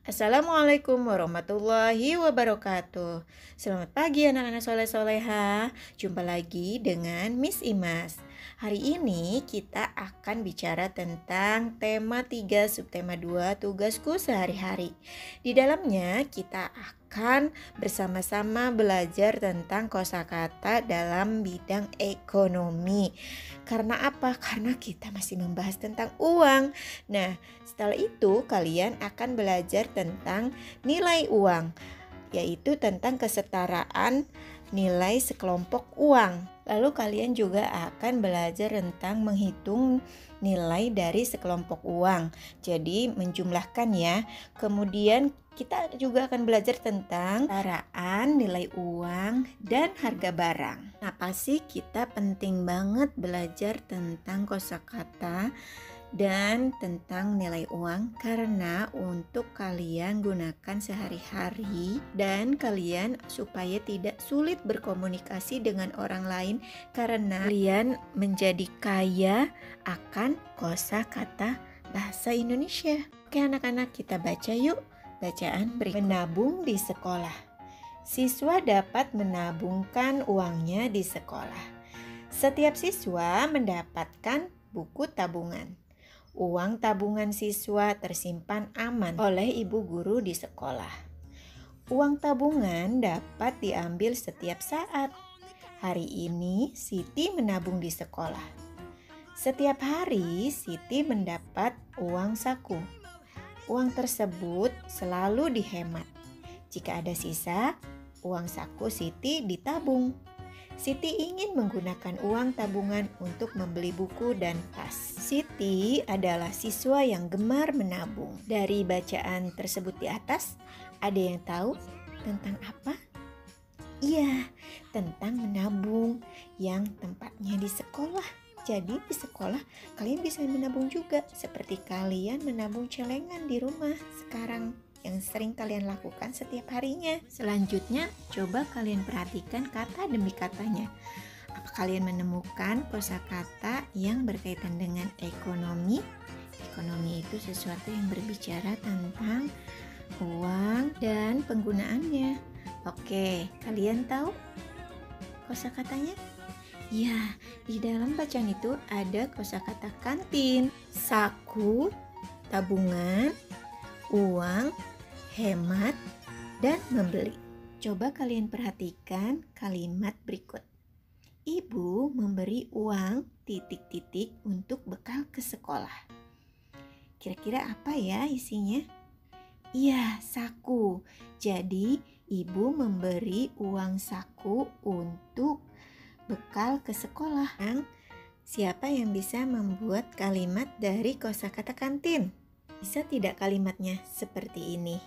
Assalamualaikum warahmatullahi wabarakatuh. Selamat pagi anak-anak soleh-soleha. Jumpa lagi dengan Miss Imas. Hari ini kita akan bicara tentang tema 3 subtema 2 tugasku sehari-hari. Di dalamnya kita akan bersama-sama belajar tentang kosakata dalam bidang ekonomi. Karena apa? Karena kita masih membahas tentang uang. Nah, setelah itu kalian akan belajar tentang nilai uang, yaitu tentang kesetaraan nilai sekelompok uang. Lalu kalian juga akan belajar tentang menghitung nilai dari sekelompok uang. Jadi menjumlahkan ya. Kemudian kita juga akan belajar tentang kesetaraan nilai uang dan harga barang. Kenapa sih kita penting banget belajar tentang kosakata dan tentang nilai uang? Karena untuk kalian gunakan sehari-hari dan kalian supaya tidak sulit berkomunikasi dengan orang lain karena kalian menjadi kaya akan kosakata bahasa Indonesia. Oke anak-anak, kita baca yuk bacaan berikut. Menabung di sekolah. Siswa dapat menabungkan uangnya di sekolah. Setiap siswa mendapatkan buku tabungan. Uang tabungan siswa tersimpan aman oleh ibu guru di sekolah. Uang tabungan dapat diambil setiap saat. Hari ini Siti menabung di sekolah. Setiap hari Siti mendapat uang saku. Uang tersebut selalu dihemat. Jika ada sisa, uang saku Siti ditabung. Siti ingin menggunakan uang tabungan untuk membeli buku dan tas. Siti adalah siswa yang gemar menabung. Dari bacaan tersebut di atas, ada yang tahu tentang apa? Iya, tentang menabung yang tempatnya di sekolah. Jadi di sekolah kalian bisa menabung juga seperti kalian menabung celengan di rumah sekarang yang sering kalian lakukan setiap harinya. Selanjutnya, coba kalian perhatikan kata demi katanya. Apa kalian menemukan kosakata yang berkaitan dengan ekonomi? Ekonomi itu sesuatu yang berbicara tentang uang dan penggunaannya. Oke, kalian tahu kosakatanya? Ya, di dalam bacaan itu ada kosakata kantin, saku, tabungan, uang, hemat, dan membeli. Coba kalian perhatikan kalimat berikut. Ibu memberi uang titik-titik untuk bekal ke sekolah. Kira-kira apa ya isinya? Iya, saku. Jadi, ibu memberi uang saku untuk bekal ke sekolah. Siapa yang bisa membuat kalimat dari kosakata kantin? Bisa tidak kalimatnya seperti ini?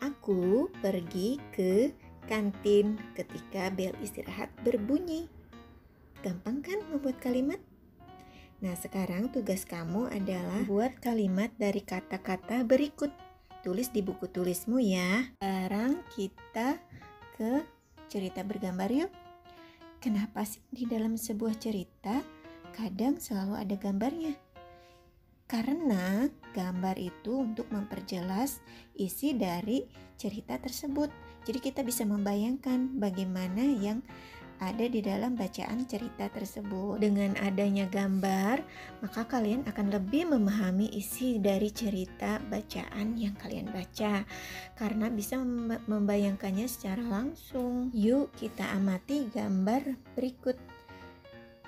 Aku pergi ke kantin ketika bel istirahat berbunyi. Gampang kan membuat kalimat? Nah, sekarang tugas kamu adalah buat kalimat dari kata-kata berikut. Tulis di buku tulismu ya. Sekarang kita ke cerita bergambar yuk. Kenapa sih di dalam sebuah cerita kadang selalu ada gambarnya? Karena gambar itu untuk memperjelas isi dari cerita tersebut. Jadi kita bisa membayangkan bagaimana yang ada di dalam bacaan cerita tersebut. Dengan adanya gambar, maka kalian akan lebih memahami isi dari cerita bacaan yang kalian baca karena bisa membayangkannya secara langsung. Yuk kita amati gambar berikut.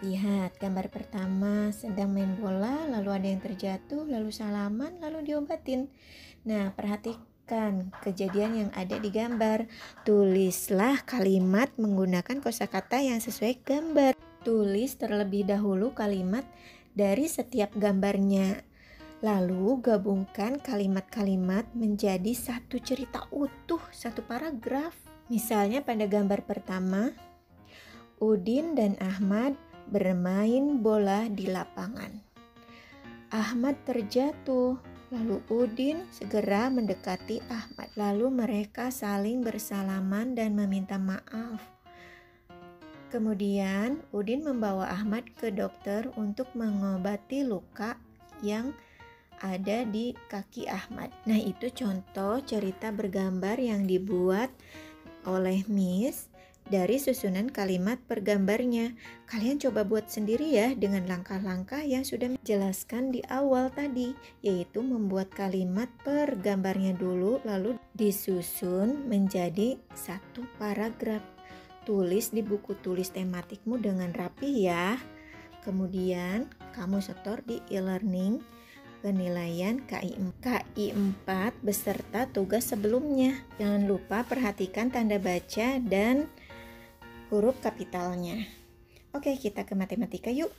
Lihat gambar pertama, sedang main bola, lalu ada yang terjatuh, lalu salaman, lalu diobatin. Nah, perhatikan kejadian yang ada di gambar. Tulislah kalimat menggunakan kosakata yang sesuai gambar. Tulis terlebih dahulu kalimat dari setiap gambarnya. Lalu gabungkan kalimat-kalimat menjadi satu cerita utuh, satu paragraf. Misalnya pada gambar pertama, Udin dan Ahmad bermain bola di lapangan. Ahmad terjatuh, lalu Udin segera mendekati Ahmad. Lalu mereka saling bersalaman dan meminta maaf. Kemudian Udin membawa Ahmad ke dokter untuk mengobati luka yang ada di kaki Ahmad. Nah, itu contoh cerita bergambar yang dibuat oleh Miss dari susunan kalimat per gambarnya. Kalian coba buat sendiri ya dengan langkah-langkah yang sudah dijelaskan di awal tadi, yaitu membuat kalimat per gambarnya dulu lalu disusun menjadi satu paragraf. Tulis di buku tulis tematikmu dengan rapi ya. Kemudian kamu setor di e-learning penilaian KI 4 beserta tugas sebelumnya. Jangan lupa perhatikan tanda baca dan huruf kapitalnya. Oke, kita ke matematika yuk.